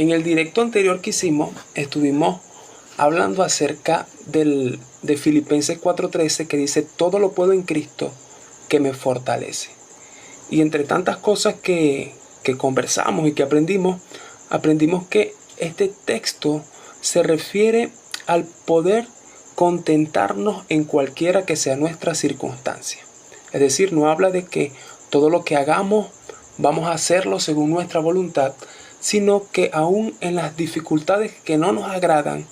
En el directo anterior que hicimos, estuvimos hablando acerca de Filipenses 4:13, que dice: todo lo puedo en Cristo que me fortalece. Y entre tantas cosas que conversamos y que aprendimos que este texto se refiere al poder contentarnos en cualquiera que sea nuestra circunstancia. Es decir, no habla de que todo lo que hagamos vamos a hacerlo según nuestra voluntad, sino que aún en las dificultades que no nos agradan,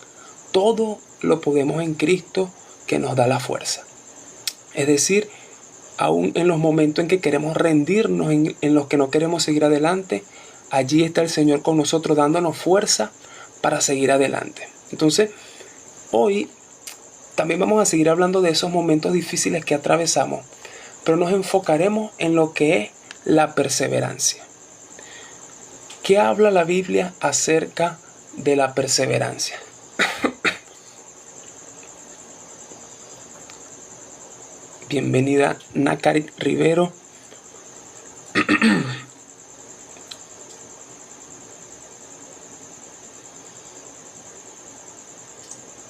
todo lo podemos en Cristo que nos da la fuerza. Es decir, aún en los momentos en que queremos rendirnos, en los que no queremos seguir adelante, allí está el Señor con nosotros dándonos fuerza para seguir adelante. Entonces, hoy también vamos a seguir hablando de esos momentos difíciles que atravesamos, pero nos enfocaremos en lo que es la perseverancia. ¿Qué habla la Biblia acerca de la perseverancia? Bienvenida Nakarit Rivero.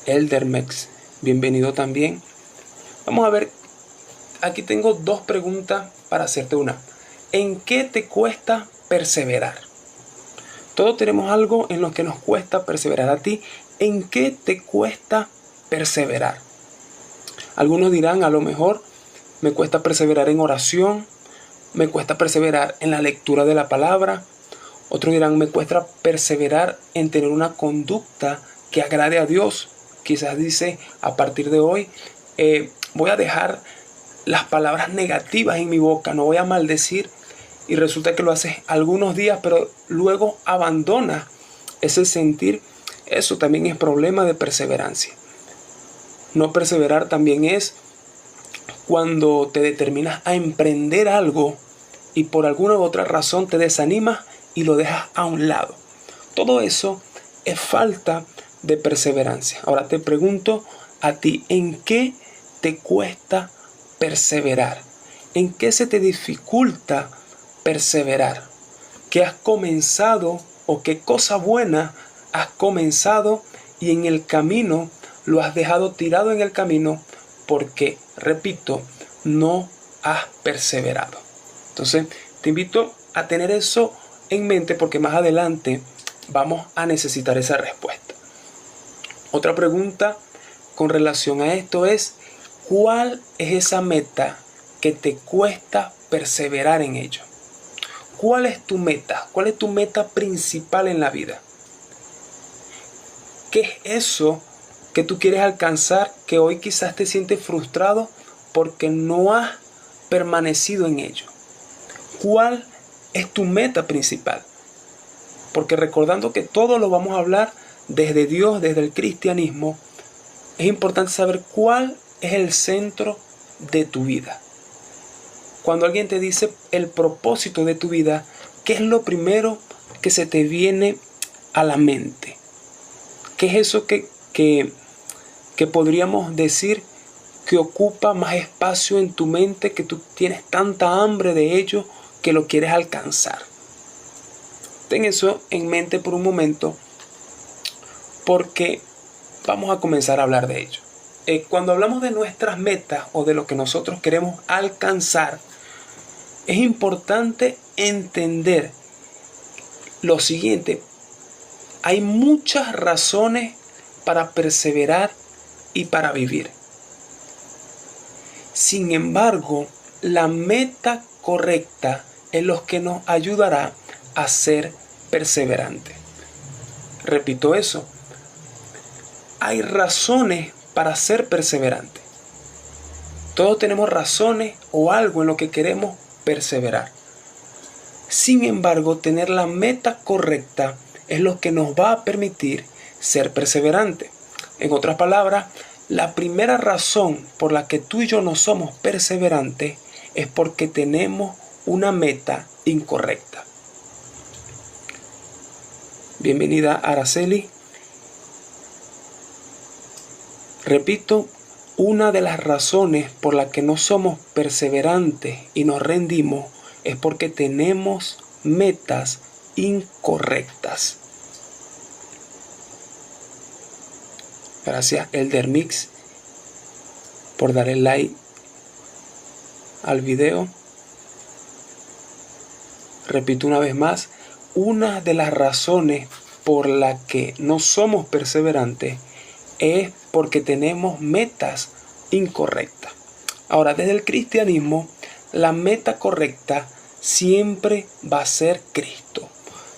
Eldermex, bienvenido también. Vamos a ver, aquí tengo dos preguntas para hacerte. Una: ¿en qué te cuesta perseverar? Todos tenemos algo en lo que nos cuesta perseverar. A ti, ¿en qué te cuesta perseverar? Algunos dirán, a lo mejor me cuesta perseverar en oración, me cuesta perseverar en la lectura de la palabra. Otros dirán, me cuesta perseverar en tener una conducta que agrade a Dios. Quizás dice, a partir de hoy voy a dejar las palabras negativas en mi boca, no voy a maldecir. Y resulta que lo haces algunos días, pero luego abandonas ese sentir. Eso también es problema de perseverancia. No perseverar también es cuando te determinas a emprender algo y por alguna u otra razón te desanimas y lo dejas a un lado. Todo eso es falta de perseverancia. Ahora te pregunto a ti, ¿en qué te cuesta perseverar? ¿En qué se te dificulta perseverar? ¿Qué has comenzado o qué cosa buena has comenzado y en el camino lo has dejado tirado en el camino porque, repito, no has perseverado? Entonces, te invito a tener eso en mente porque más adelante vamos a necesitar esa respuesta. Otra pregunta con relación a esto es: ¿cuál es esa meta que te cuesta perseverar en ello? ¿Cuál es tu meta? ¿Cuál es tu meta principal en la vida? ¿Qué es eso que tú quieres alcanzar que hoy quizás te sientes frustrado porque no has permanecido en ello? ¿Cuál es tu meta principal? Porque recordando que todo lo vamos a hablar desde Dios, desde el cristianismo, es importante saber cuál es el centro de tu vida. Cuando alguien te dice el propósito de tu vida, ¿qué es lo primero que se te viene a la mente? ¿Qué es eso que podríamos decir que ocupa más espacio en tu mente, que tú tienes tanta hambre de ello que lo quieres alcanzar? Ten eso en mente por un momento, porque vamos a comenzar a hablar de ello. Cuando hablamos de nuestras metas o de lo que nosotros queremos alcanzar, es importante entender lo siguiente: hay muchas razones para perseverar y para vivir. Sin embargo, la meta correcta es lo que nos ayudará a ser perseverante. Repito eso. Hay razones para ser perseverante. Todos tenemos razones o algo en lo que queremos perseverar. Sin embargo, tener la meta correcta es lo que nos va a permitir ser perseverante. En otras palabras, la primera razón por la que tú y yo no somos perseverantes es porque tenemos una meta incorrecta. Bienvenida Araceli. Repito, una de las razones por las que no somos perseverantes y nos rendimos es porque tenemos metas incorrectas. Gracias Elder Mix por darle like al video. Repito una vez más, una de las razones por la que no somos perseverantes es porque tenemos metas incorrectas. Ahora, desde el cristianismo, la meta correcta siempre va a ser Cristo.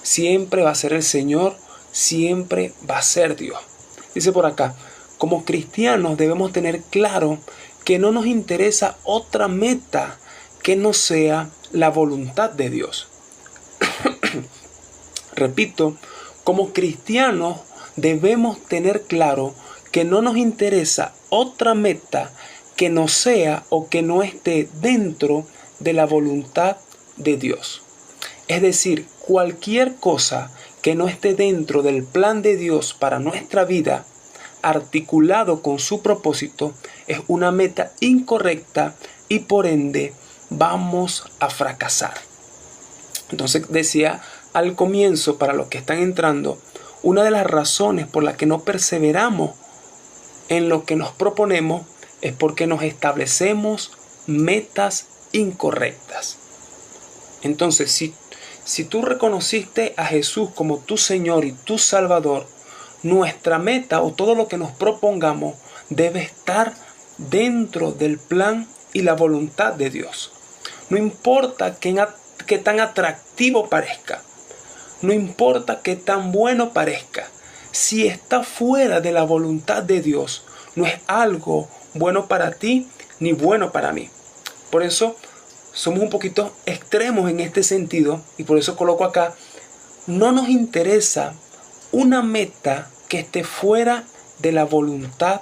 Siempre va a ser el Señor, siempre va a ser Dios. Dice por acá, como cristianos debemos tener claro que no nos interesa otra meta que no sea la voluntad de Dios. Repito, como cristianos debemos tener claro que no nos interesa otra meta que no sea o que no esté dentro de la voluntad de Dios. Es decir, cualquier cosa que no esté dentro del plan de Dios para nuestra vida, articulado con su propósito, es una meta incorrecta y por ende vamos a fracasar. Entonces decía al comienzo, para los que están entrando, una de las razones por las que no perseveramos en lo que nos proponemos es porque nos establecemos metas incorrectas. Entonces, si tú reconociste a Jesús como tu Señor y tu Salvador, nuestra meta o todo lo que nos propongamos debe estar dentro del plan y la voluntad de Dios. No importa qué tan atractivo parezca, no importa qué tan bueno parezca, si está fuera de la voluntad de Dios, no es algo bueno para ti ni bueno para mí. Por eso somos un poquito extremos en este sentido y por eso coloco acá, no nos interesa una meta que esté fuera de la voluntad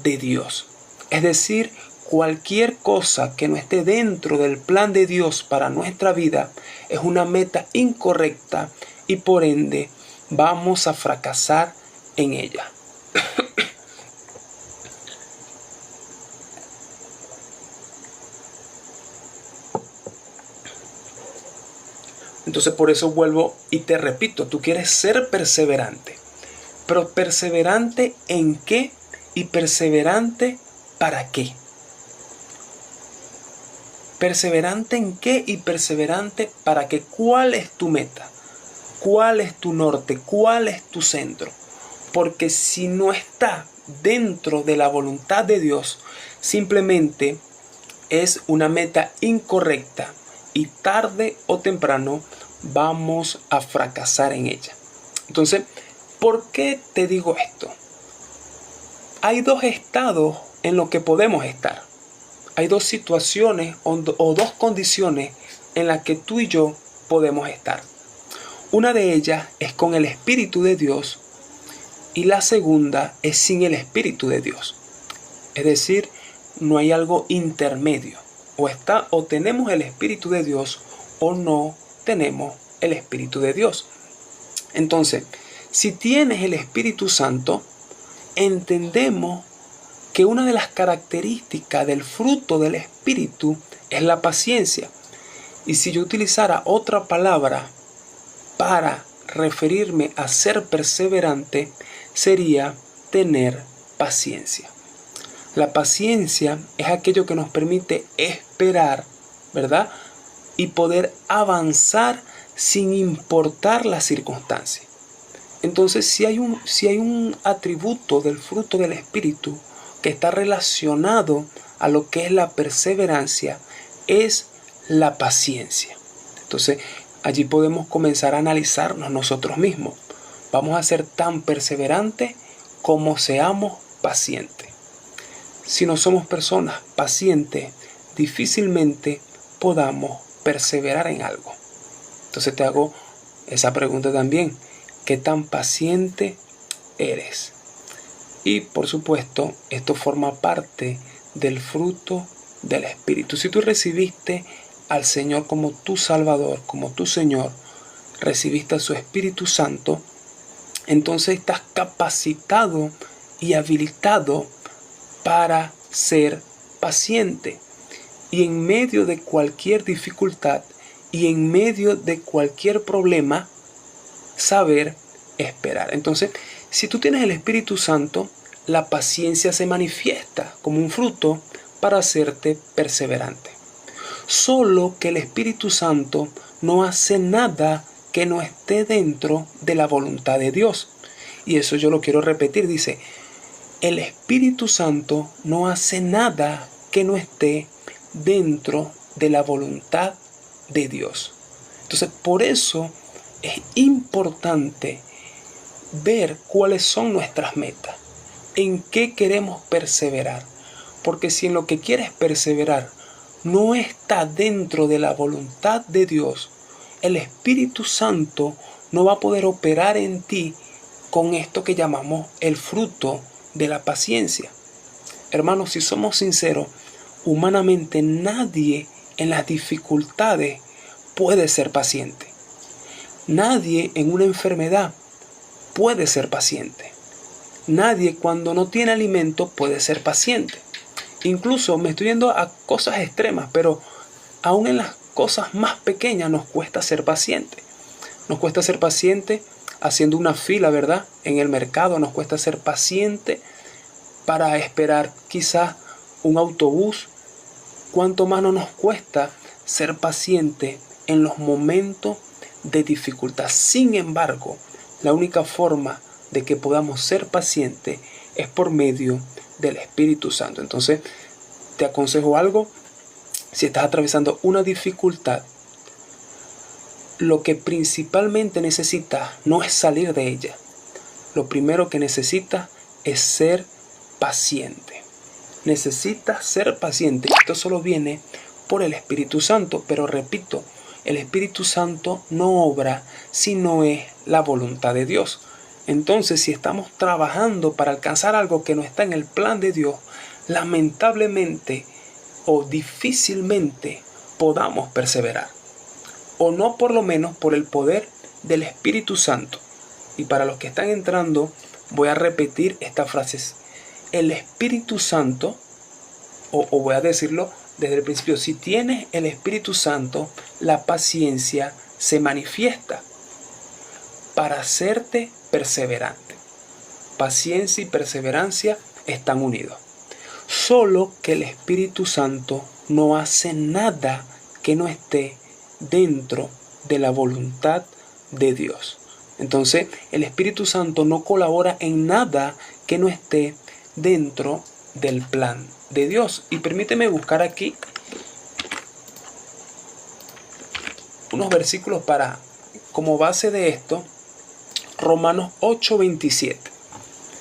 de Dios. Es decir, cualquier cosa que no esté dentro del plan de Dios para nuestra vida es una meta incorrecta y por ende vamos a fracasar en ella. Entonces por eso vuelvo y te repito, tú quieres ser perseverante. Pero perseverante ¿en qué? Y perseverante ¿para qué? Perseverante ¿en qué? Y perseverante ¿para qué? ¿Cuál es tu meta? ¿Cuál es tu norte? ¿Cuál es tu centro? Porque si no está dentro de la voluntad de Dios, simplemente es una meta incorrecta y tarde o temprano vamos a fracasar en ella. Entonces, ¿por qué te digo esto? Hay dos estados en los que podemos estar. Hay dos situaciones o dos condiciones en las que tú y yo podemos estar. Una de ellas es con el Espíritu de Dios y la segunda es sin el Espíritu de Dios. Es decir, no hay algo intermedio. O tenemos el Espíritu de Dios o no tenemos el Espíritu de Dios. Entonces, si tienes el Espíritu Santo, entendemos que una de las características del fruto del Espíritu es la paciencia. Y si yo utilizara otra palabra para referirme a ser perseverante, sería tener paciencia. La paciencia es aquello que nos permite esperar, ¿verdad? Y poder avanzar sin importar las circunstancias. Entonces, si hay un atributo del fruto del Espíritu que está relacionado a lo que es la perseverancia, es la paciencia. Entonces, allí podemos comenzar a analizarnos nosotros mismos. Vamos a ser tan perseverantes como seamos pacientes. Si no somos personas pacientes, difícilmente podamos perseverar en algo. Entonces te hago esa pregunta también. ¿Qué tan paciente eres? Y por supuesto, esto forma parte del fruto del Espíritu. Si tú recibiste al Señor como tu Salvador, como tu Señor, recibiste a su Espíritu Santo, entonces estás capacitado y habilitado para ser paciente. Y en medio de cualquier dificultad y en medio de cualquier problema, saber esperar. Entonces, si tú tienes el Espíritu Santo, la paciencia se manifiesta como un fruto para hacerte perseverante. Solo que el Espíritu Santo no hace nada que no esté dentro de la voluntad de Dios. Y eso yo lo quiero repetir, dice, el Espíritu Santo no hace nada que no esté dentro de la voluntad de Dios. Entonces, por eso es importante ver cuáles son nuestras metas, en qué queremos perseverar. Porque si en lo que quieres perseverar no está dentro de la voluntad de Dios, el Espíritu Santo no va a poder operar en ti con esto que llamamos el fruto de la paciencia. Hermanos, si somos sinceros, humanamente nadie en las dificultades puede ser paciente. Nadie en una enfermedad puede ser paciente. Nadie cuando no tiene alimento puede ser paciente. Incluso me estoy yendo a cosas extremas, pero aún en las cosas más pequeñas nos cuesta ser paciente. Nos cuesta ser paciente haciendo una fila, ¿verdad? En el mercado nos cuesta ser paciente para esperar quizás un autobús. ¿Cuánto más no nos cuesta ser paciente en los momentos de dificultad? Sin embargo, la única forma de que podamos ser pacientes es por medio del Espíritu Santo. Entonces, te aconsejo algo. Si estás atravesando una dificultad, lo que principalmente necesitas no es salir de ella. Lo primero que necesitas es ser paciente. Necesitas ser paciente. Esto solo viene por el Espíritu Santo. Pero repito, el Espíritu Santo no obra si no es la voluntad de Dios. Entonces, si estamos trabajando para alcanzar algo que no está en el plan de Dios, lamentablemente o difícilmente podamos perseverar. O no, por lo menos por el poder del Espíritu Santo. Y para los que están entrando, voy a repetir estas frases. El Espíritu Santo, o voy a decirlo desde el principio, si tienes el Espíritu Santo, la paciencia se manifiesta para hacerte perseverante. Paciencia y perseverancia están unidos. Solo que el Espíritu Santo no hace nada que no esté dentro de la voluntad de Dios. Entonces, el Espíritu Santo no colabora en nada que no esté dentro del plan de Dios. Y permíteme buscar aquí unos versículos para, como base de esto, Romanos 8:27.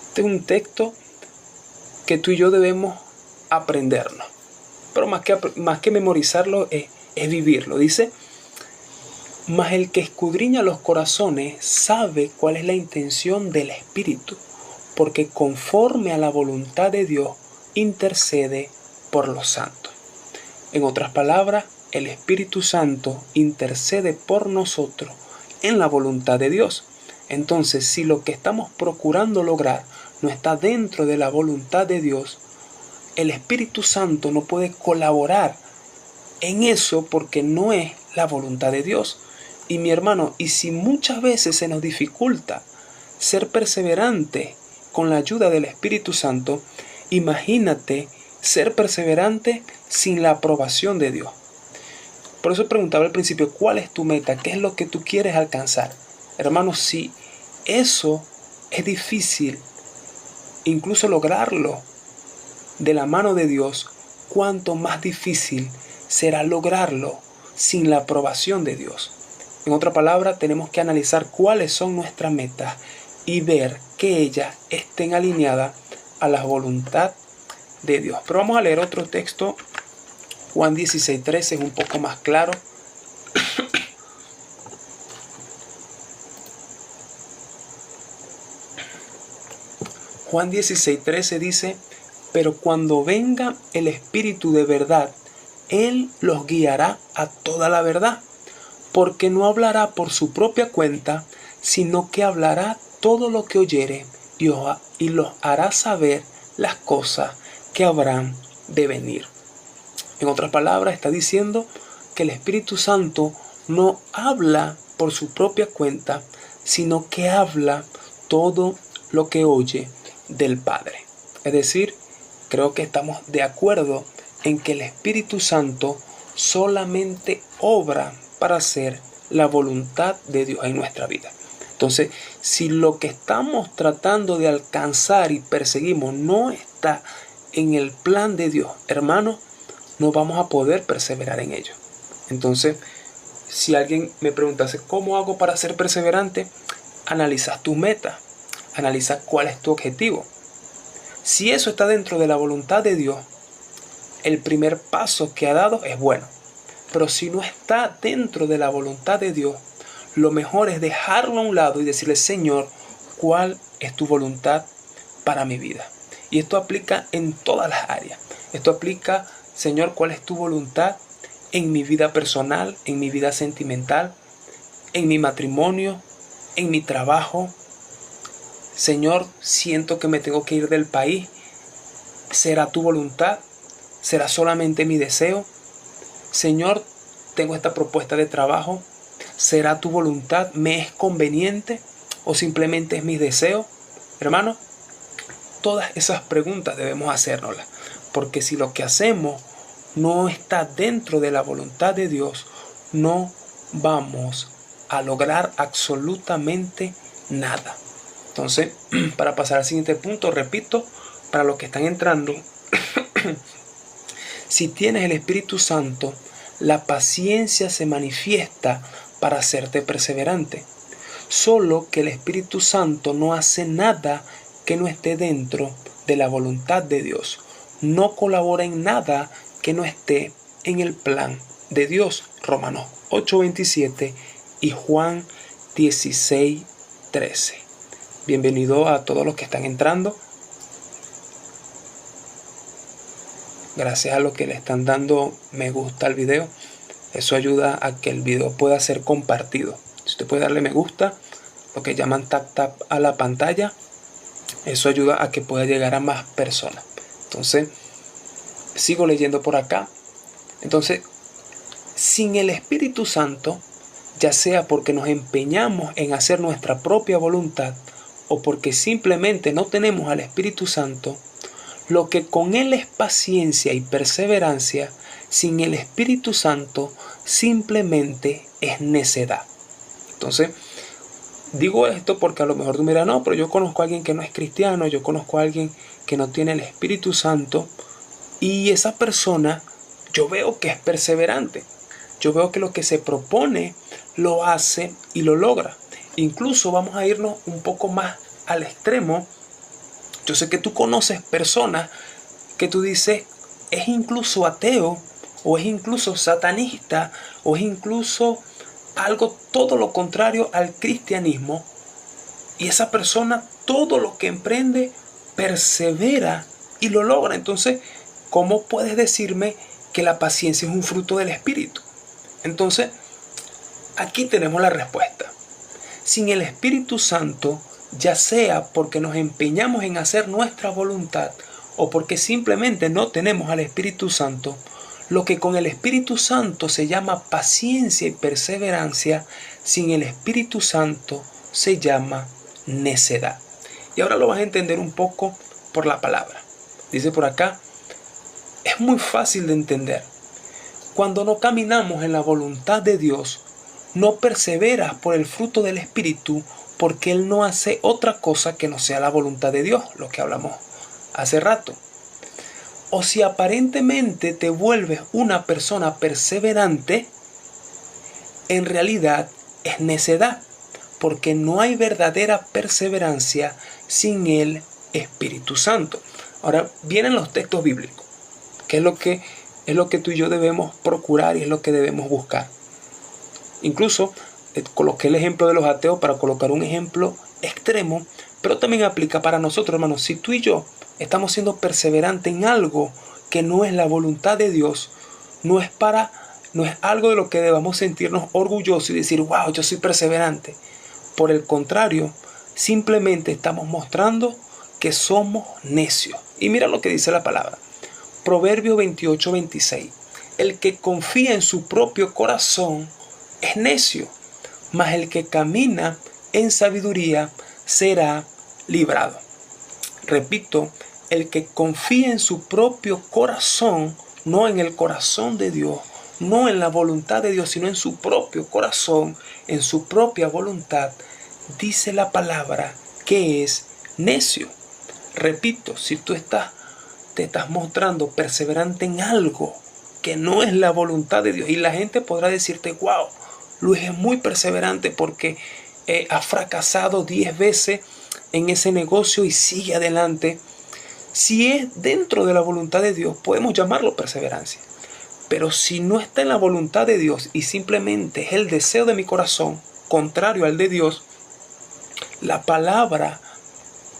Este es un texto que tú y yo debemos aprendernos. Pero más que memorizarlo es vivirlo. Dice, mas el que escudriña los corazones sabe cuál es la intención del Espíritu, porque conforme a la voluntad de Dios intercede por los santos. En otras palabras, el Espíritu Santo intercede por nosotros en la voluntad de Dios. Entonces, si lo que estamos procurando lograr no está dentro de la voluntad de Dios, el Espíritu Santo no puede colaborar en eso porque no es la voluntad de Dios. Y mi hermano, y si muchas veces se nos dificulta ser perseverante con la ayuda del Espíritu Santo, imagínate ser perseverante sin la aprobación de Dios. Por eso preguntaba al principio, ¿cuál es tu meta? ¿Qué es lo que tú quieres alcanzar? Hermanos, si eso es difícil, incluso lograrlo de la mano de Dios, cuánto más difícil será lograrlo sin la aprobación de Dios. En otra palabra, tenemos que analizar cuáles son nuestras metas y ver que ellas estén alineadas a la voluntad de Dios. Pero vamos a leer otro texto. Juan 16:13 es un poco más claro. Juan 16:13 dice, pero cuando venga el Espíritu de verdad, Él los guiará a toda la verdad, porque no hablará por su propia cuenta, sino que hablará todo lo que oyere y los hará saber las cosas que habrán de venir. En otras palabras, está diciendo que el Espíritu Santo no habla por su propia cuenta, sino que habla todo lo que oye del Padre. Es decir, creo que estamos de acuerdo en que el Espíritu Santo solamente obra para hacer la voluntad de Dios en nuestra vida. Entonces, si lo que estamos tratando de alcanzar y perseguimos no está en el plan de Dios, hermano, no vamos a poder perseverar en ello. Entonces, si alguien me preguntase, ¿cómo hago para ser perseverante? Analizas tus metas, analiza cuál es tu objetivo. Si eso está dentro de la voluntad de Dios, el primer paso que ha dado es bueno. Pero si no está dentro de la voluntad de Dios, lo mejor es dejarlo a un lado y decirle, Señor, ¿cuál es tu voluntad para mi vida? Y esto aplica en todas las áreas. Esto aplica, Señor, ¿cuál es tu voluntad en mi vida personal, en mi vida sentimental, en mi matrimonio, en mi trabajo? Señor, siento que me tengo que ir del país. ¿Será tu voluntad? ¿Será solamente mi deseo? Señor, tengo esta propuesta de trabajo. ¿Será tu voluntad? ¿Me es conveniente? ¿O simplemente es mi deseo? Hermano, todas esas preguntas debemos hacérnoslas. Porque si lo que hacemos no está dentro de la voluntad de Dios, no vamos a lograr absolutamente nada. Entonces, para pasar al siguiente punto, repito, para los que están entrando, si tienes el Espíritu Santo, la paciencia se manifiesta para hacerte perseverante. Solo que el Espíritu Santo no hace nada que no esté dentro de la voluntad de Dios. No colabora en nada que no esté en el plan de Dios. Romanos 8:27 y Juan 16:13. Bienvenido a todos los que están entrando. Gracias a los que le están dando me gusta al video. Eso ayuda a que el video pueda ser compartido. Si usted puede darle me gusta, lo que llaman tap a la pantalla, eso ayuda a que pueda llegar a más personas. Entonces, sigo leyendo por acá. Entonces, sin el Espíritu Santo, ya sea porque nos empeñamos en hacer nuestra propia voluntad o porque simplemente no tenemos al Espíritu Santo, lo que con Él es paciencia y perseverancia, sin el Espíritu Santo simplemente es necedad. Entonces, digo esto porque a lo mejor tú me dirás, no, pero yo conozco a alguien que no es cristiano, yo conozco a alguien que no tiene el Espíritu Santo y esa persona yo veo que es perseverante. Yo veo que lo que se propone lo hace y lo logra. Incluso vamos a irnos un poco más al extremo. Yo sé que tú conoces personas que tú dices, es incluso ateo, o es incluso satanista, o es incluso algo todo lo contrario al cristianismo. Y esa persona, todo lo que emprende, persevera y lo logra. Entonces, ¿cómo puedes decirme que la paciencia es un fruto del Espíritu? Entonces, aquí tenemos la respuesta. Sin el Espíritu Santo, ya sea porque nos empeñamos en hacer nuestra voluntad o porque simplemente no tenemos al Espíritu Santo, lo que con el Espíritu Santo se llama paciencia y perseverancia, sin el Espíritu Santo se llama necedad. Y ahora lo vas a entender un poco por la palabra. Dice por acá, es muy fácil de entender. Cuando no caminamos en la voluntad de Dios, no perseveras por el fruto del Espíritu, porque Él no hace otra cosa que no sea la voluntad de Dios, lo que hablamos hace rato. O si aparentemente te vuelves una persona perseverante, en realidad es necedad, porque no hay verdadera perseverancia sin el Espíritu Santo. Ahora vienen los textos bíblicos, que es lo que tú y yo debemos procurar y es lo que debemos buscar. Incluso coloqué el ejemplo de los ateos para colocar un ejemplo extremo, pero también aplica para nosotros, hermanos. Si tú y yo estamos siendo perseverantes en algo que no es la voluntad de Dios, no es algo de lo que debamos sentirnos orgullosos y decir, wow, yo soy perseverante. Por el contrario, simplemente estamos mostrando que somos necios. Y mira lo que dice la palabra. Proverbio 28:26. El que confía en su propio corazón es necio, mas el que camina en sabiduría será librado. Repito, el que confía en su propio corazón, no en el corazón de Dios, no en la voluntad de Dios, sino en su propio corazón, en su propia voluntad, dice la palabra que es necio. Repito, si tú te estás mostrando perseverante en algo que no es la voluntad de Dios, y la gente podrá decirte, wow, Luis es muy perseverante porque ha fracasado 10 veces en ese negocio y sigue adelante. Si es dentro de la voluntad de Dios, podemos llamarlo perseverancia. Pero si no está en la voluntad de Dios y simplemente es el deseo de mi corazón, contrario al de Dios, la palabra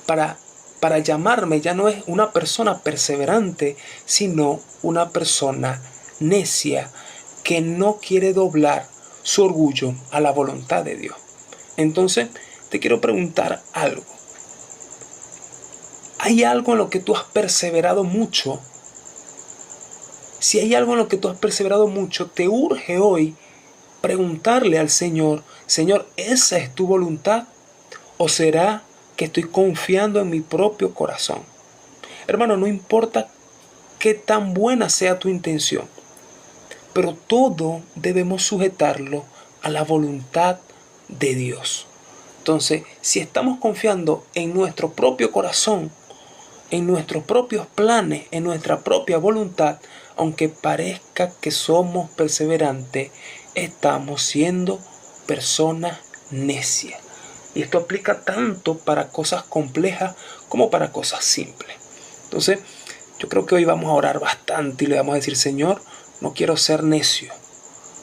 para llamarme ya no es una persona perseverante, sino una persona necia que no quiere doblar su orgullo a la voluntad de Dios. Entonces, te quiero preguntar algo. ¿Hay algo en lo que tú has perseverado mucho? Si hay algo en lo que tú has perseverado mucho, te urge hoy preguntarle al Señor, Señor, ¿esa es tu voluntad? ¿O será que estoy confiando en mi propio corazón? Hermano, no importa qué tan buena sea tu intención, pero todo debemos sujetarlo a la voluntad de Dios. Entonces, si estamos confiando en nuestro propio corazón, en nuestros propios planes, en nuestra propia voluntad, aunque parezca que somos perseverantes, estamos siendo personas necias. Y esto aplica tanto para cosas complejas como para cosas simples. Entonces, yo creo que hoy vamos a orar bastante y le vamos a decir, Señor, no quiero ser necio,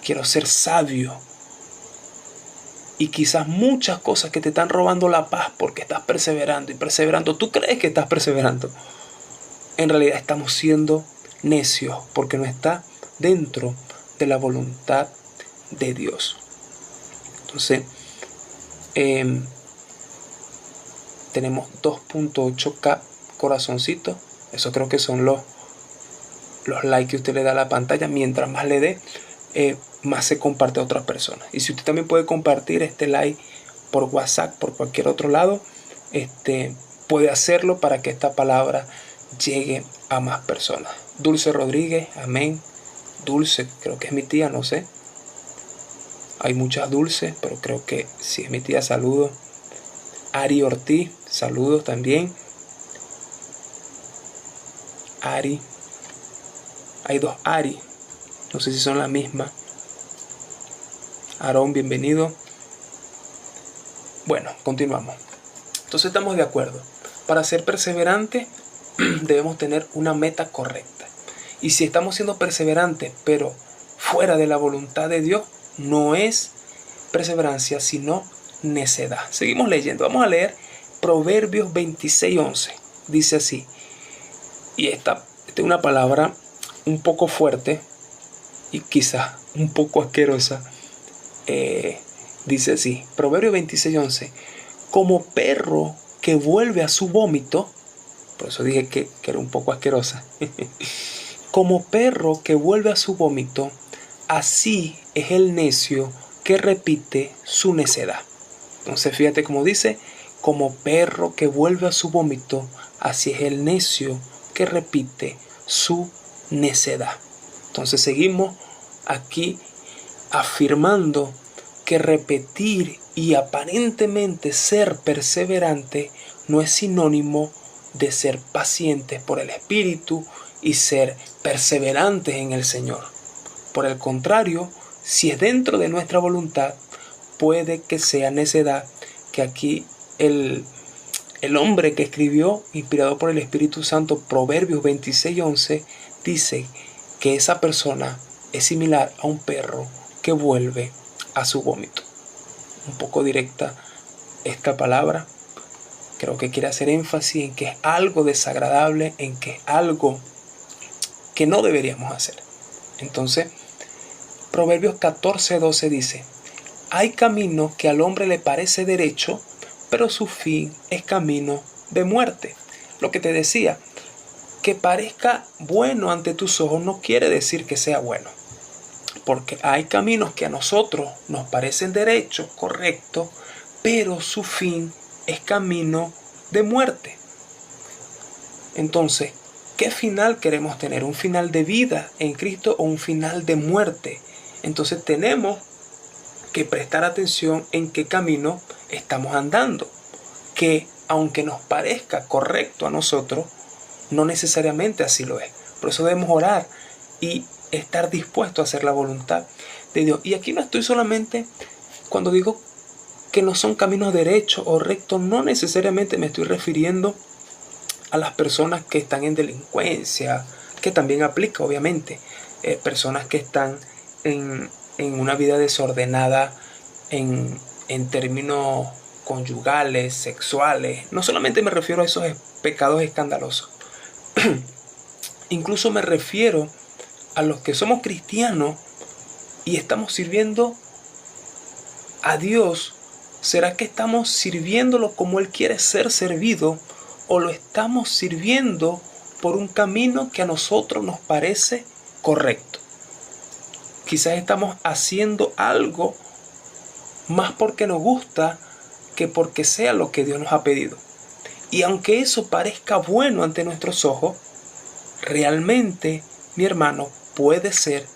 quiero ser sabio. Y quizás muchas cosas que te están robando la paz porque estás perseverando y perseverando, tú crees que estás perseverando. En realidad estamos siendo necios porque no está dentro de la voluntad de Dios. Entonces, tenemos 2.8K corazoncitos. Eso creo que son los likes que usted le da a la pantalla. Mientras más le dé, más se comparte a otras personas. Y si usted también puede compartir este like por WhatsApp, por cualquier otro lado, puede hacerlo para que esta palabra llegue a más personas. Dulce Rodríguez, amén. Dulce, creo que es mi tía, no sé. Hay muchas dulces, pero creo que si es mi tía, saludos. Ari Ortiz, saludos también. Ari. Hay dos Ari. No sé si son la misma. Aarón, bienvenido. Bueno, continuamos. Entonces estamos de acuerdo. Para ser perseverantes debemos tener una meta correcta. Y si estamos siendo perseverantes, pero fuera de la voluntad de Dios, no es perseverancia, sino necedad. Seguimos leyendo. Vamos a leer Proverbios 26:11. Dice así. Y esta es una palabra un poco fuerte y quizás un poco asquerosa. Dice así. Proverbios 26:11. Como perro que vuelve a su vómito. Por eso dije que era un poco asquerosa. Como perro que vuelve a su vómito, así es el necio que repite su necedad. Entonces fíjate cómo dice, como perro que vuelve a su vómito, así es el necio que repite su necedad. Entonces seguimos aquí afirmando que repetir y aparentemente ser perseverante no es sinónimo de ser pacientes por el Espíritu y ser perseverantes en el Señor. Por el contrario, si es dentro de nuestra voluntad, puede que sea necedad, que aquí el hombre que escribió, inspirado por el Espíritu Santo, Proverbios 26:11, dice que esa persona es similar a un perro que vuelve a su vómito. Un poco directa esta palabra. Creo que quiere hacer énfasis en que es algo desagradable, en que es algo que no deberíamos hacer. Entonces, Proverbios 14:12 dice, hay camino que al hombre le parece derecho, pero su fin es camino de muerte. Lo que te decía, que parezca bueno ante tus ojos no quiere decir que sea bueno. Porque hay caminos que a nosotros nos parecen derechos, correctos, pero su fin es camino de muerte. Entonces, ¿qué final queremos tener? ¿Un final de vida en Cristo o un final de muerte? Entonces tenemos que prestar atención en qué camino estamos andando, que aunque nos parezca correcto a nosotros, no necesariamente así lo es. Por eso debemos orar y estar dispuestos a hacer la voluntad de Dios. Y aquí no estoy solamente, cuando digo que no son caminos derechos o rectos, no necesariamente me estoy refiriendo a las personas que están en delincuencia, que también aplica obviamente, personas que están en una vida desordenada en términos conyugales, sexuales. No solamente me refiero a esos pecados escandalosos, incluso me refiero a los que somos cristianos y estamos sirviendo a Dios. ¿Será que estamos sirviéndolo como Él quiere ser servido o lo estamos sirviendo por un camino que a nosotros nos parece correcto? Quizás estamos haciendo algo más porque nos gusta que porque sea lo que Dios nos ha pedido. Y aunque eso parezca bueno ante nuestros ojos, realmente, mi hermano, puede ser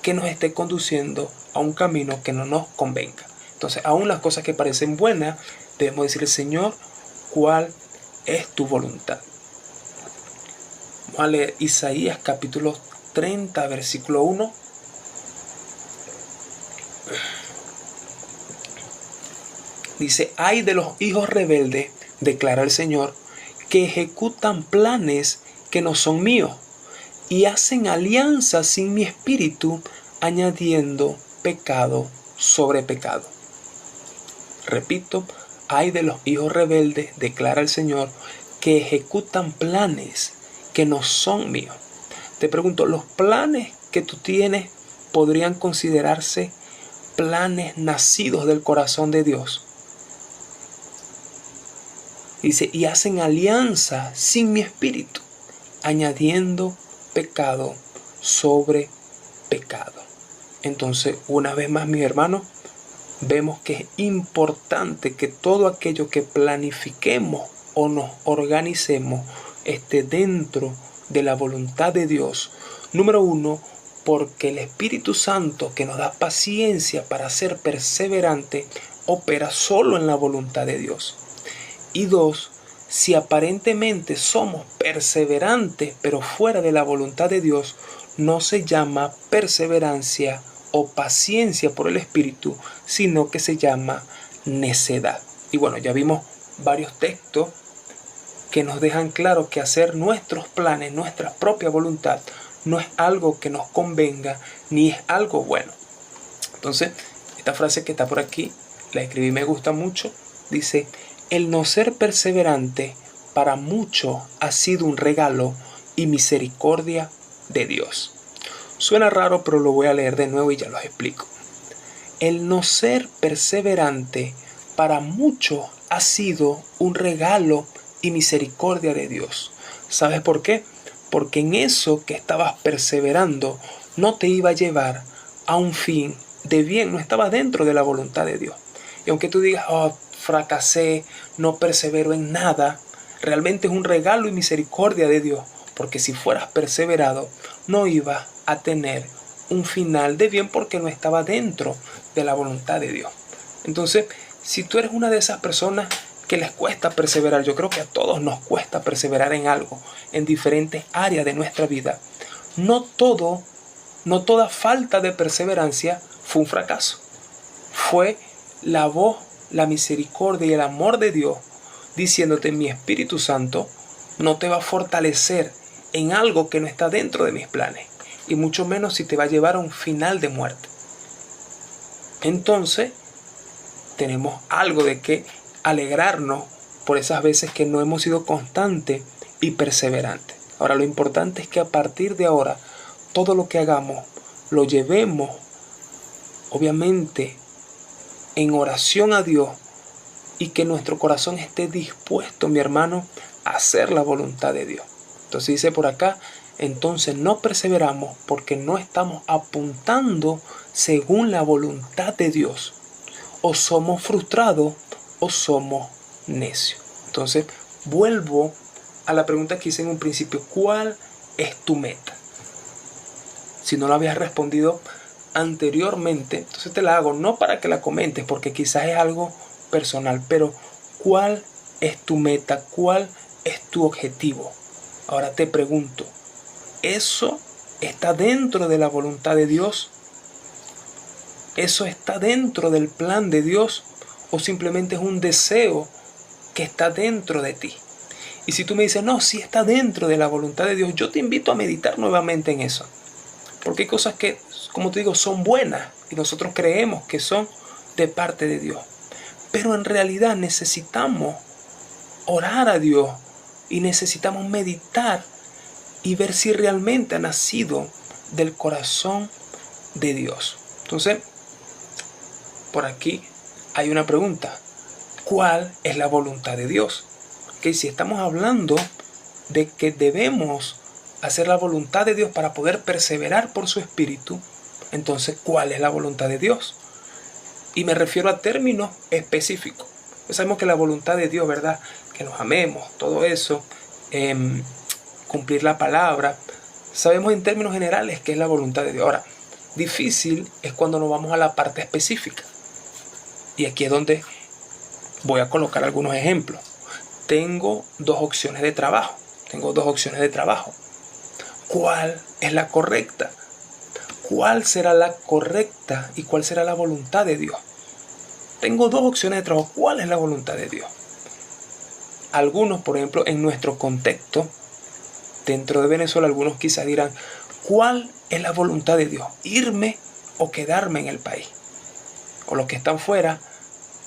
que nos esté conduciendo a un camino que no nos convenga. Entonces, aún las cosas que parecen buenas, debemos decirle: Señor, ¿cuál es tu voluntad? Vamos a leer Isaías capítulo 30, versículo 1. Dice: ay de los hijos rebeldes, declara el Señor, que ejecutan planes que no son míos y hacen alianzas sin mi espíritu, añadiendo pecado sobre pecado. Repito: ay de los hijos rebeldes, declara el Señor, que ejecutan planes que no son míos. Te pregunto, ¿los planes que tú tienes podrían considerarse planes nacidos del corazón de Dios? Dice: y hacen alianza sin mi espíritu, añadiendo pecado sobre pecado. Entonces, una vez más, mis hermanos, vemos que es importante que todo aquello que planifiquemos o nos organicemos esté dentro de la voluntad de Dios. Número uno, porque el Espíritu Santo, que nos da paciencia para ser perseverante, opera solo en la voluntad de Dios. Y dos, si aparentemente somos perseverantes pero fuera de la voluntad de Dios, no se llama perseverancia o paciencia por el Espíritu, sino que se llama necedad. Y bueno, ya vimos varios textos que nos dejan claro que hacer nuestros planes, nuestra propia voluntad, no es algo que nos convenga ni es algo bueno. Entonces, esta frase que está por aquí, la escribí y me gusta mucho, dice: el no ser perseverante para muchos ha sido un regalo y misericordia de Dios. Suena raro, pero lo voy a leer de nuevo y ya lo explico. El no ser perseverante para muchos ha sido un regalo y misericordia de Dios. ¿Sabes por qué? Porque en eso que estabas perseverando no te iba a llevar a un fin de bien, no estaba dentro de la voluntad de Dios. Y aunque tú digas: oh, fracasé, no persevero en nada, realmente es un regalo y misericordia de Dios, porque si fueras perseverado no ibas a tener un final de bien porque no estaba dentro de la voluntad de Dios. Entonces, si tú eres una de esas personas que les cuesta perseverar, yo creo que a todos nos cuesta perseverar en algo, en diferentes áreas de nuestra vida. No toda falta de perseverancia fue un fracaso. Fue la voz, la misericordia y el amor de Dios diciéndote: mi Espíritu Santo no te va a fortalecer en algo que no está dentro de mis planes, y mucho menos si te va a llevar a un final de muerte. Entonces, tenemos algo de que alegrarnos por esas veces que no hemos sido constantes y perseverantes. Ahora, lo importante es que a partir de ahora, todo lo que hagamos, lo llevemos, obviamente, en oración a Dios, y que nuestro corazón esté dispuesto, mi hermano, a hacer la voluntad de Dios. Entonces dice por acá: entonces no perseveramos porque no estamos apuntando según la voluntad de Dios. O somos frustrados o somos necios. Entonces vuelvo a la pregunta que hice en un principio: ¿cuál es tu meta? Si no la habías respondido anteriormente, entonces te la hago, no para que la comentes, porque quizás es algo personal, pero ¿cuál es tu meta? ¿Cuál es tu objetivo? Ahora te pregunto, ¿eso está dentro de la voluntad de Dios? ¿Eso está dentro del plan de Dios? ¿O simplemente es un deseo que está dentro de ti? Y si tú me dices, no, sí está dentro de la voluntad de Dios, yo te invito a meditar nuevamente en eso. Porque hay cosas que, como te digo, son buenas y nosotros creemos que son de parte de Dios. Pero en realidad necesitamos orar a Dios y necesitamos meditar y ver si realmente ha nacido del corazón de Dios. Entonces, por aquí hay una pregunta: ¿cuál es la voluntad de Dios? Que si estamos hablando de que debemos hacer la voluntad de Dios para poder perseverar por su Espíritu, entonces, ¿cuál es la voluntad de Dios? Y me refiero a términos específicos. Pues sabemos que la voluntad de Dios, ¿verdad? Que nos amemos, todo eso, cumplir la palabra. Sabemos en términos generales qué es la voluntad de Dios. Ahora, difícil es cuando nos vamos a la parte específica. Y aquí es donde voy a colocar algunos ejemplos. Tengo dos opciones de trabajo. ¿Cuál es la correcta? ¿Cuál será la correcta y cuál será la voluntad de Dios? Tengo dos opciones de trabajo. ¿Cuál es la voluntad de Dios? Algunos, por ejemplo, en nuestro contexto, dentro de Venezuela, algunos quizás dirán, ¿cuál es la voluntad de Dios? ¿Irme o quedarme en el país? O los que están fuera,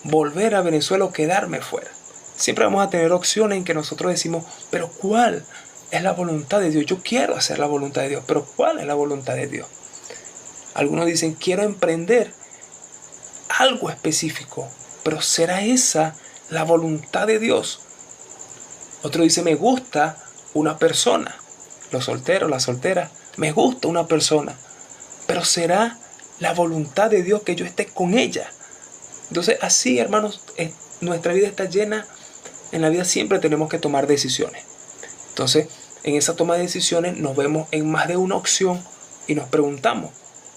volver a Venezuela o quedarme fuera. Siempre vamos a tener opciones en que nosotros decimos, pero ¿cuál es la voluntad de Dios? Yo quiero hacer la voluntad de Dios, pero ¿cuál es la voluntad de Dios? Algunos dicen, quiero emprender algo específico, pero ¿será esa la voluntad de Dios? Otro dice, me gusta una persona. Los solteros, las solteras, me gusta una persona, pero ¿será la voluntad de Dios que yo esté con ella? Entonces, así, hermanos, nuestra vida está llena. En la vida siempre tenemos que tomar decisiones. Entonces, en esa toma de decisiones nos vemos en más de una opción y nos preguntamos,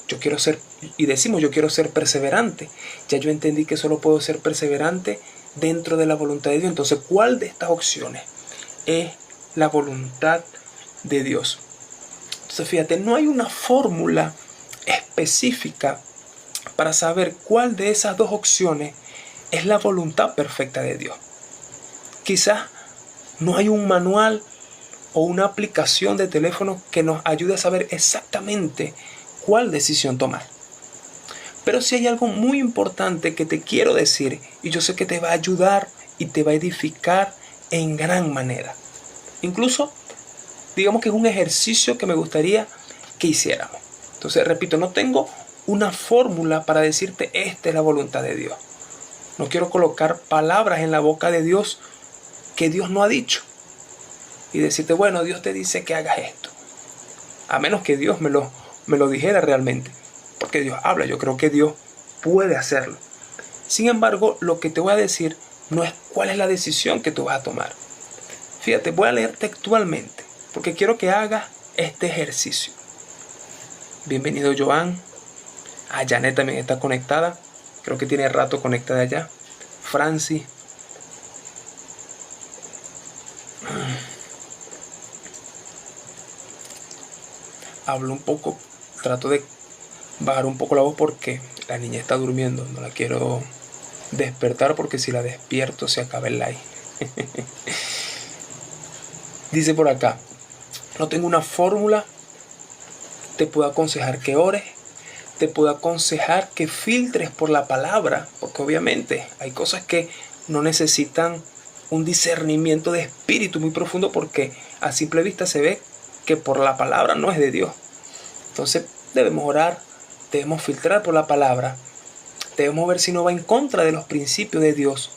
yo quiero ser perseverante. Ya yo entendí que solo puedo ser perseverante dentro de la voluntad de Dios. Entonces, ¿cuál de estas opciones es la voluntad de Dios? Entonces, fíjate, no hay una fórmula específica para saber cuál de esas dos opciones es la voluntad perfecta de Dios. Quizás no hay un manual o una aplicación de teléfono que nos ayude a saber exactamente cuál decisión tomar. Pero sí hay algo muy importante que te quiero decir y yo sé que te va a ayudar y te va a edificar en gran manera. Incluso, digamos que es un ejercicio que me gustaría que hiciéramos. Entonces, repito, no tengo una fórmula para decirte esta es la voluntad de Dios. No quiero colocar palabras en la boca de Dios que Dios no ha dicho. Y decirte, bueno, Dios te dice que hagas esto. A menos que Dios me lo dijera realmente. Porque Dios habla, yo creo que Dios puede hacerlo. Sin embargo, lo que te voy a decir no es cuál es la decisión que tú vas a tomar. Fíjate, voy a leer textualmente, porque quiero que hagas este ejercicio. Bienvenido, Joan. Janet también está conectada. Creo que tiene rato conectada allá. Francis. Hablo un poco, trato de bajar un poco la voz porque la niña está durmiendo. No la quiero despertar porque si la despierto se acaba el live. Dice por acá, no tengo una fórmula. Te puedo aconsejar que ores. Te puedo aconsejar que filtres por la palabra. Porque obviamente hay cosas que no necesitan un discernimiento de espíritu muy profundo porque a simple vista se ve que por la palabra no es de Dios. Entonces debemos orar, debemos filtrar por la palabra, debemos ver si no va en contra de los principios de Dios.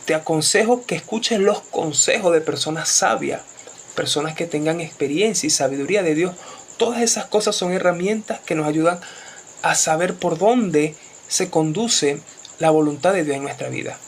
Te aconsejo que escuches los consejos de personas sabias, personas que tengan experiencia y sabiduría de Dios. Todas esas cosas son herramientas que nos ayudan a saber por dónde se conduce la voluntad de Dios en nuestra vida.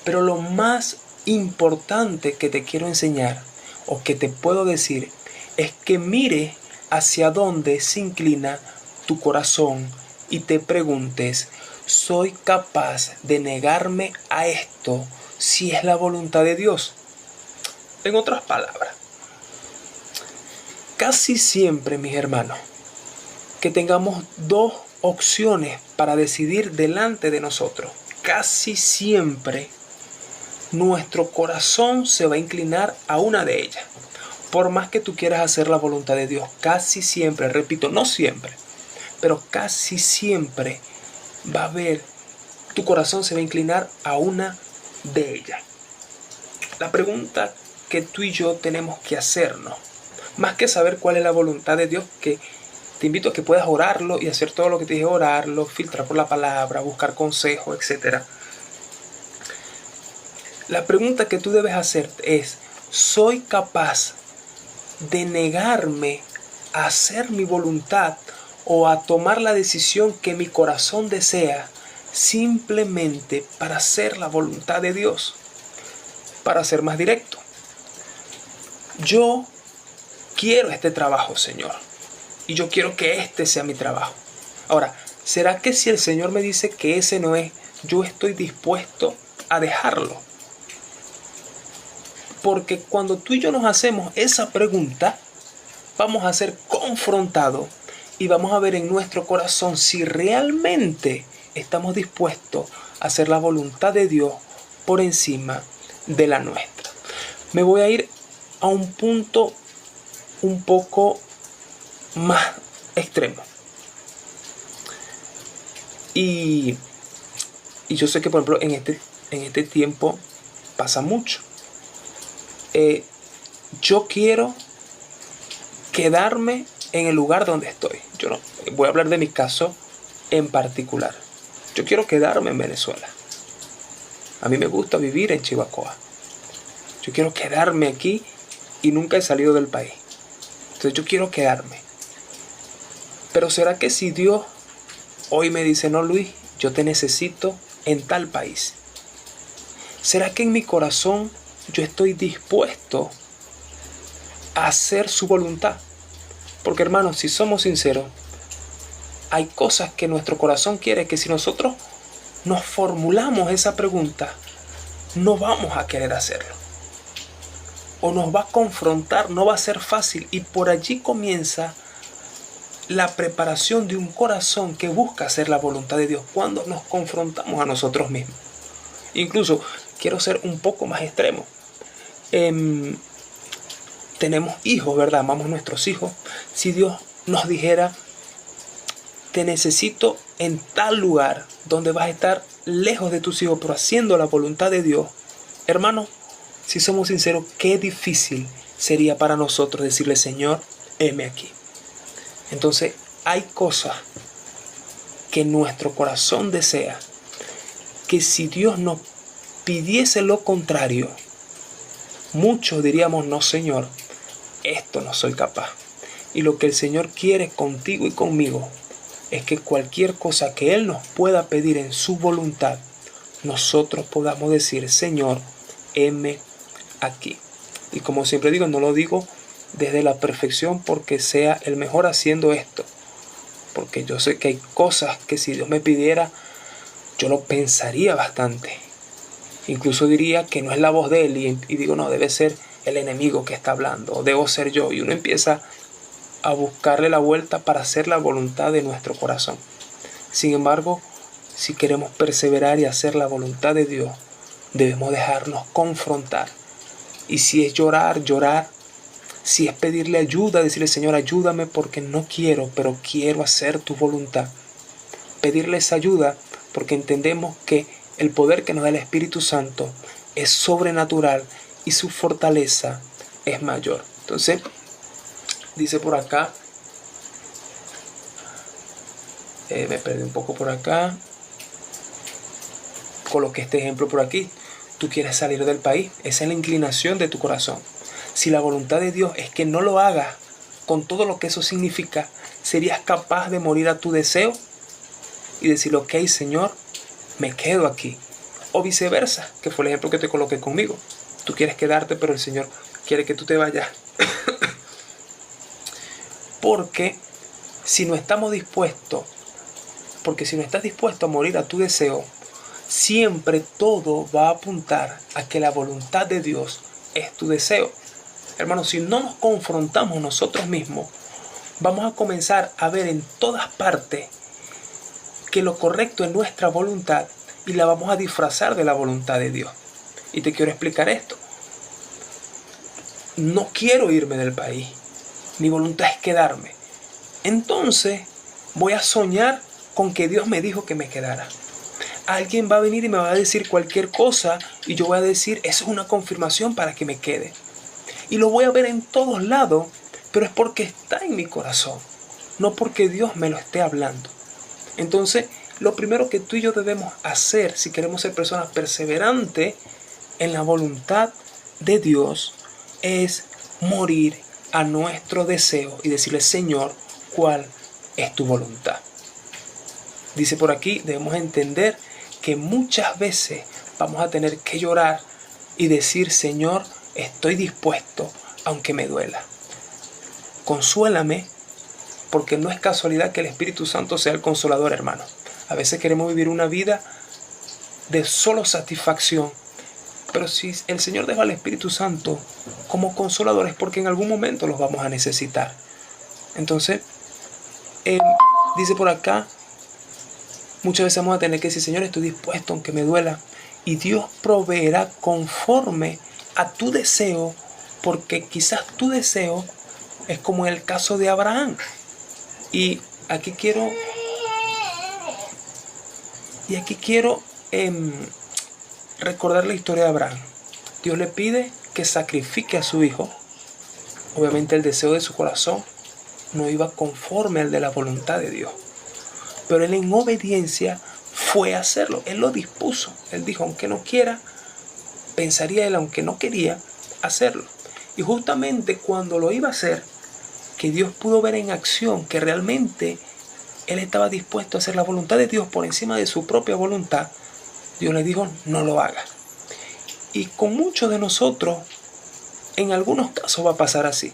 Pero lo más importante que te quiero enseñar, o que te puedo decir es que mire hacia dónde se inclina tu corazón y te preguntes, ¿soy capaz de negarme a esto si es la voluntad de Dios? En otras palabras, casi siempre, mis hermanos, que tengamos dos opciones para decidir delante de nosotros, casi siempre nuestro corazón se va a inclinar a una de ellas. Por más que tú quieras hacer la voluntad de Dios, casi siempre, repito, no siempre, pero casi siempre va a haber, tu corazón se va a inclinar a una de ellas. La pregunta que tú y yo tenemos que hacernos, más que saber cuál es la voluntad de Dios, que te invito a que puedas orarlo y hacer todo lo que te dije, orarlo, filtrar por la palabra, buscar consejos, etc. La pregunta que tú debes hacer es, ¿soy capaz de negarme a hacer mi voluntad o a tomar la decisión que mi corazón desea simplemente para hacer la voluntad de Dios? Para ser más directo, yo quiero este trabajo, Señor, y yo quiero que este sea mi trabajo. Ahora, ¿será que si el Señor me dice que ese no es, yo estoy dispuesto a dejarlo? Porque cuando tú y yo nos hacemos esa pregunta, vamos a ser confrontados y vamos a ver en nuestro corazón si realmente estamos dispuestos a hacer la voluntad de Dios por encima de la nuestra. Me voy a ir a un punto un poco más extremo. Y yo sé que, por ejemplo, en este tiempo pasa mucho. Yo quiero quedarme en el lugar donde estoy. Yo no voy a hablar de mi caso en particular. Yo quiero quedarme en Venezuela. A mí me gusta vivir en Chivacoa. Yo quiero quedarme aquí y nunca he salido del país. Entonces yo quiero quedarme. Pero ¿será que si Dios hoy me dice, no, Luis, yo te necesito en tal país? ¿Será que en mi corazón yo estoy dispuesto a hacer su voluntad? Porque, hermanos, si somos sinceros, hay cosas que nuestro corazón quiere que si nosotros nos formulamos esa pregunta, no vamos a querer hacerlo. O nos va a confrontar, no va a ser fácil. Y por allí comienza la preparación de un corazón que busca hacer la voluntad de Dios cuando nos confrontamos a nosotros mismos. Incluso quiero ser un poco más extremo. Tenemos hijos, ¿verdad? Amamos a nuestros hijos. Si Dios nos dijera, te necesito en tal lugar donde vas a estar lejos de tus hijos, pero haciendo la voluntad de Dios, hermano, si somos sinceros, qué difícil sería para nosotros decirle, Señor, heme aquí. Entonces, hay cosas que nuestro corazón desea, que si Dios nos pidiese lo contrario, muchos diríamos, no, Señor, esto no soy capaz. Y lo que el Señor quiere contigo y conmigo es que cualquier cosa que Él nos pueda pedir en su voluntad, nosotros podamos decir, Señor, heme aquí. Y como siempre digo, no lo digo desde la perfección porque sea el mejor haciendo esto. Porque yo sé que hay cosas que si Dios me pidiera, yo lo pensaría bastante. Incluso diría que no es la voz de Él y digo, no, debe ser el enemigo que está hablando, o debo ser yo. Y uno empieza a buscarle la vuelta para hacer la voluntad de nuestro corazón. Sin embargo, si queremos perseverar y hacer la voluntad de Dios, debemos dejarnos confrontar. Y si es llorar, llorar. Si es pedirle ayuda, decirle, Señor, ayúdame porque no quiero, pero quiero hacer tu voluntad. Pedirle esa ayuda porque entendemos que el poder que nos da el Espíritu Santo es sobrenatural y su fortaleza es mayor. Entonces, dice por acá, me perdí un poco por acá, coloqué este ejemplo por aquí. Tú quieres salir del país, esa es la inclinación de tu corazón. Si la voluntad de Dios es que no lo hagas, con todo lo que eso significa, ¿serías capaz de morir a tu deseo? Y decir, ok, Señor, me quedo aquí. O viceversa, que fue el ejemplo que te coloqué conmigo. Tú quieres quedarte, pero el Señor, quiere que tú te vayas. Porque si no estamos dispuestos, porque si no estás dispuesto a morir a tu deseo, siempre todo va a apuntar a que la voluntad de Dios es tu deseo. Hermanos, si no nos confrontamos nosotros mismos, vamos a comenzar a ver en todas partes que lo correcto es nuestra voluntad y la vamos a disfrazar de la voluntad de Dios. Y te quiero explicar esto. No quiero irme del país. Mi voluntad es quedarme. Entonces voy a soñar con que Dios me dijo que me quedara. Alguien va a venir y me va a decir cualquier cosa y yo voy a decir, eso es una confirmación para que me quede. Y lo voy a ver en todos lados, pero es porque está en mi corazón, no porque Dios me lo esté hablando. Entonces, lo primero que tú y yo debemos hacer si queremos ser personas perseverantes en la voluntad de Dios es morir a nuestro deseo y decirle, Señor, ¿cuál es tu voluntad? Dice por aquí, debemos entender que muchas veces vamos a tener que llorar y decir, Señor, estoy dispuesto, aunque me duela. Consuélame, porque no es casualidad que el Espíritu Santo sea el consolador, hermano. A veces queremos vivir una vida de solo satisfacción, pero si el Señor deja al Espíritu Santo como consolador es porque en algún momento los vamos a necesitar. Entonces, dice por acá, muchas veces vamos a tener que decir, Señor, estoy dispuesto aunque me duela. Y Dios proveerá conforme a tu deseo, porque quizás tu deseo es como en el caso de Abraham. Y aquí quiero recordar la historia de Abraham. Dios le pide que sacrifique a su hijo. Obviamente el deseo de su corazón no iba conforme al de la voluntad de Dios. Pero él en obediencia fue a hacerlo. Él lo dispuso. Él dijo, aunque no quiera, pensaría él, aunque no quería, hacerlo. Y justamente cuando lo iba a hacer, que Dios pudo ver en acción que realmente él estaba dispuesto a hacer la voluntad de Dios por encima de su propia voluntad, Dios le dijo, no lo haga. Y con muchos de nosotros, en algunos casos va a pasar así.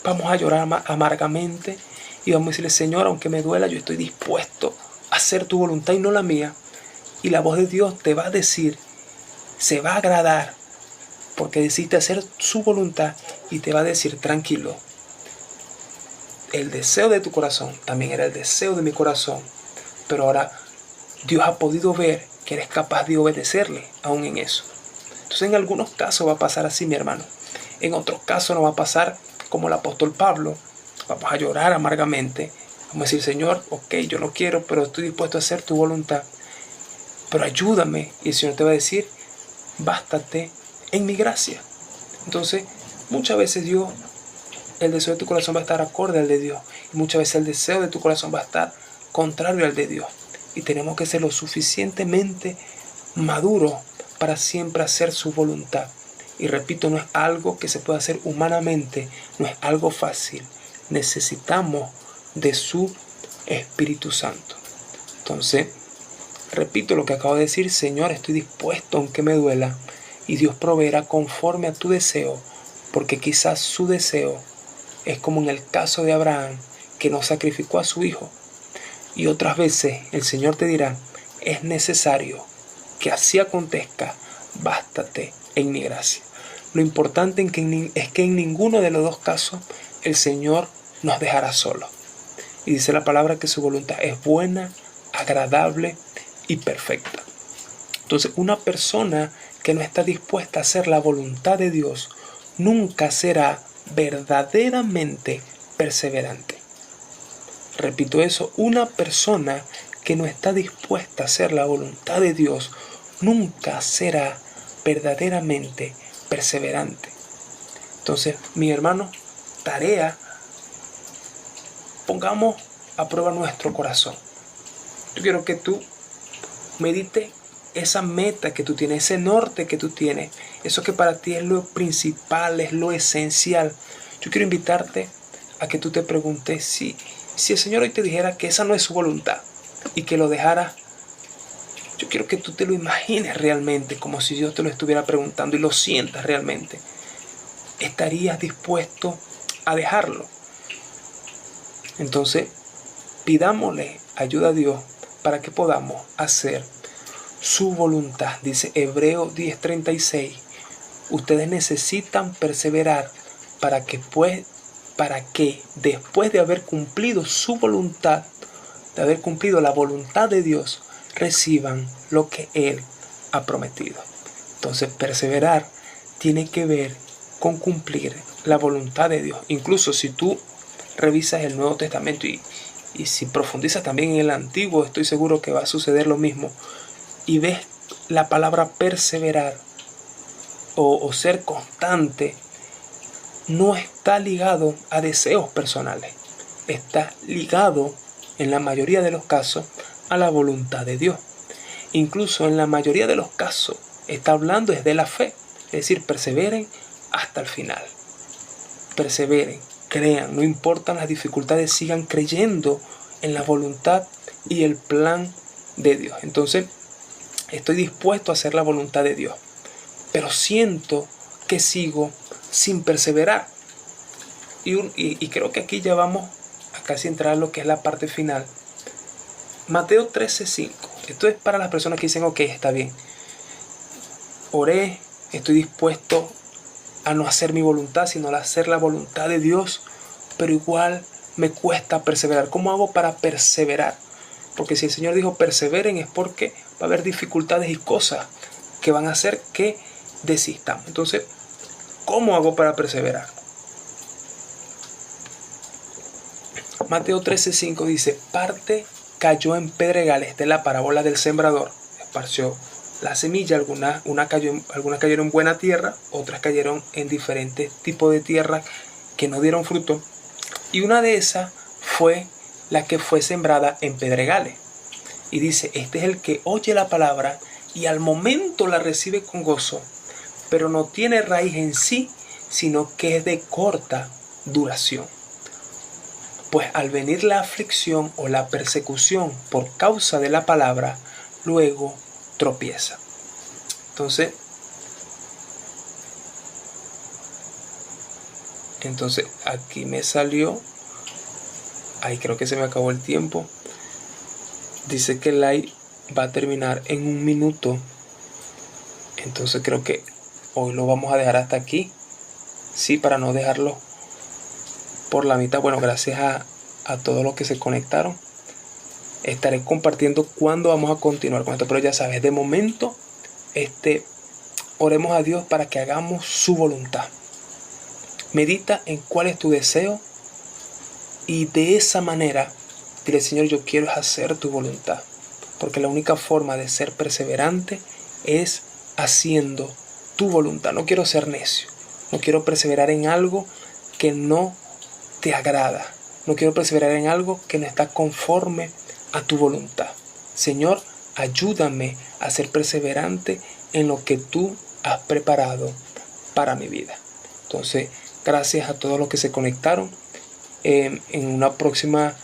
Vamos a llorar amargamente y vamos a decirle, Señor, aunque me duela, yo estoy dispuesto a hacer tu voluntad y no la mía. Y la voz de Dios te va a decir, se va a agradar, porque decidiste hacer su voluntad y te va a decir, tranquilo. El deseo de tu corazón también era el deseo de mi corazón, pero ahora Dios ha podido ver que eres capaz de obedecerle aún en eso. Entonces en algunos casos va a pasar así, mi hermano. En otros casos no va a pasar como el apóstol Pablo. Vamos a llorar amargamente. Vamos a decir, Señor, ok, yo no quiero, pero estoy dispuesto a hacer tu voluntad. Pero ayúdame. Y el Señor te va a decir, bástate en mi gracia. Entonces, muchas veces Dios, el deseo de tu corazón va a estar acorde al de Dios. Y muchas veces el deseo de tu corazón va a estar contrario al de Dios. Y tenemos que ser lo suficientemente maduros para siempre hacer su voluntad. Y repito, no es algo que se pueda hacer humanamente, no es algo fácil. Necesitamos de su Espíritu Santo. Entonces, repito lo que acabo de decir, Señor, estoy dispuesto aunque me duela. Y Dios proveerá conforme a tu deseo, porque quizás su deseo es como en el caso de Abraham, que no sacrificó a su hijo. Y otras veces el Señor te dirá, es necesario que así acontezca, bástate en mi gracia. Lo importante es que en ninguno de los dos casos el Señor nos dejará solos. Y dice la palabra que su voluntad es buena, agradable y perfecta. Entonces, una persona que no está dispuesta a hacer la voluntad de Dios nunca será verdaderamente perseverante. Repito eso, una persona que no está dispuesta a hacer la voluntad de Dios nunca será verdaderamente perseverante. Entonces, mi hermano, tarea, pongamos a prueba nuestro corazón. Yo quiero que tú medites esa meta que tú tienes, ese norte que tú tienes, eso que para ti es lo principal, es lo esencial. Yo quiero invitarte a que tú te preguntes si el Señor hoy te dijera que esa no es su voluntad y que lo dejara. Yo quiero que tú te lo imagines realmente, como si Dios te lo estuviera preguntando y lo sientas realmente. estarías dispuesto a dejarlo? Entonces, pidámosle ayuda a Dios para que podamos hacer su voluntad. Dice Hebreos 10:36, ustedes necesitan perseverar para que después de haber cumplido su voluntad, de haber cumplido la voluntad de Dios, reciban lo que Él ha prometido. Entonces, perseverar tiene que ver con cumplir la voluntad de Dios. Incluso si tú revisas el Nuevo Testamento y si profundizas también en el Antiguo, estoy seguro que va a suceder lo mismo. Y ves la palabra perseverar o ser constante, no está ligado a deseos personales. Está ligado, en la mayoría de los casos, a la voluntad de Dios. Incluso en la mayoría de los casos está hablando desde la fe. Es decir, perseveren hasta el final. Perseveren, crean, no importan las dificultades, sigan creyendo en la voluntad y el plan de Dios. Entonces, estoy dispuesto a hacer la voluntad de Dios, pero siento que sigo sin perseverar. Y creo que aquí ya vamos a casi entrar a lo que es la parte final. Mateo 13:5. Esto es para las personas que dicen, ok, está bien. Oré, estoy dispuesto a no hacer mi voluntad, sino a hacer la voluntad de Dios, pero igual me cuesta perseverar. ¿Cómo hago para perseverar? Porque si el Señor dijo perseveren, es porque va a haber dificultades y cosas que van a hacer que desistamos. Entonces, ¿cómo hago para perseverar? Mateo 13:5 dice, parte cayó en pedregales, de la parábola del sembrador. Esparció la semilla, algunas cayeron en buena tierra, otras cayeron en diferentes tipos de tierra que no dieron fruto. Y una de esas fue la que fue sembrada en pedregales. Y dice, este es el que oye la palabra y al momento la recibe con gozo, pero no tiene raíz en sí, sino que es de corta duración. Pues al venir la aflicción o la persecución por causa de la palabra, luego tropieza. Entonces aquí me salió, ahí creo que se me acabó el tiempo. Dice que el live va a terminar en 1 minuto. Entonces creo que hoy lo vamos a dejar hasta aquí. Sí, para no dejarlo por la mitad. Bueno, gracias a todos los que se conectaron. Estaré compartiendo cuándo vamos a continuar con esto. Pero ya sabes, de momento, oremos a Dios para que hagamos su voluntad. Medita en cuál es tu deseo. Y de esa manera, dile, Señor, yo quiero hacer tu voluntad. Porque la única forma de ser perseverante es haciendo tu voluntad. No quiero ser necio. No quiero perseverar en algo que no te agrada. No quiero perseverar en algo que no está conforme a tu voluntad. Señor, ayúdame a ser perseverante en lo que tú has preparado para mi vida. Entonces, gracias a todos los que se conectaron. En una próxima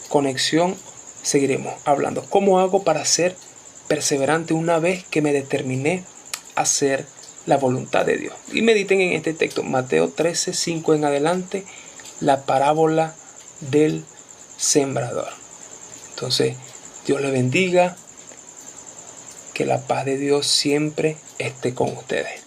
conexión seguiremos hablando. ¿Cómo hago para ser perseverante una vez que me determiné a hacer la voluntad de Dios? Y mediten en este texto, Mateo 13:5 en adelante, la parábola del sembrador. Entonces, Dios les bendiga, que la paz de Dios siempre esté con ustedes.